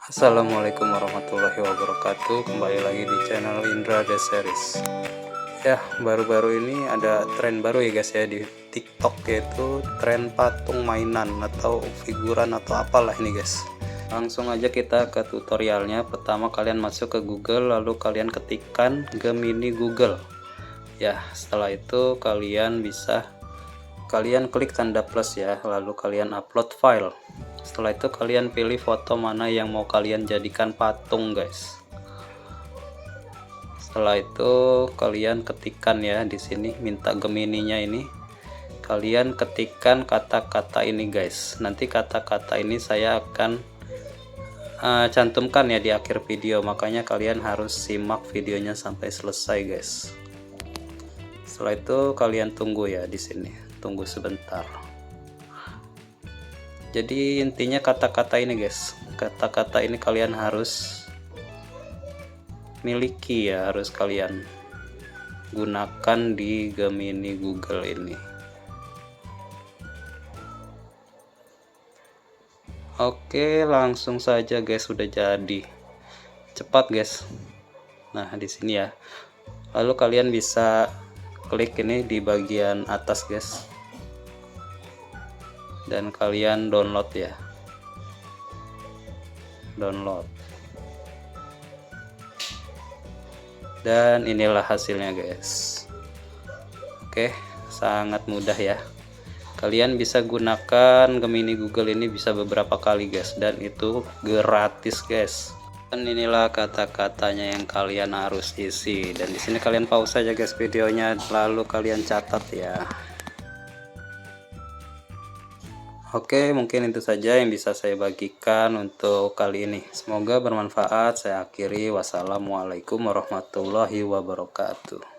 Assalamualaikum warahmatullahi wabarakatuh. Kembali lagi di channel Indra The Series. Ya, baru-baru ini ada tren baru ya guys ya di TikTok, yaitu tren patung mainan atau figuran atau apalah ini guys. Langsung aja kita ke tutorialnya. Pertama kalian masuk ke Google, lalu kalian ketikkan Gemini Google. Ya, setelah itu kalian klik tanda plus ya, lalu kalian upload file. Setelah itu kalian pilih foto mana yang mau kalian jadikan patung guys. Setelah itu kalian ketikkan ya di sini, minta Gemininya ini kalian ketikkan kata-kata ini guys. Nanti kata-kata ini saya akan cantumkan ya di akhir video, makanya kalian harus simak videonya sampai selesai guys. Setelah itu kalian tunggu ya di sini, tunggu sebentar. Jadi intinya kata-kata ini guys, kata-kata ini kalian harus miliki ya, harus kalian gunakan di Gemini Google ini. Oke, langsung saja guys, sudah jadi. Cepat guys. Nah, di sini ya. Lalu kalian bisa klik ini di bagian atas guys. Dan kalian download ya, download, dan inilah hasilnya guys. Oke, sangat mudah ya, kalian bisa gunakan Gemini Google ini bisa beberapa kali guys, dan itu gratis guys. Dan inilah kata-katanya yang kalian harus isi, dan di sini kalian pause saja guys videonya, lalu kalian catat ya. Oke, mungkin itu saja yang bisa saya bagikan untuk kali ini. Semoga bermanfaat. Saya akhiri. Wassalamualaikum warahmatullahi wabarakatuh.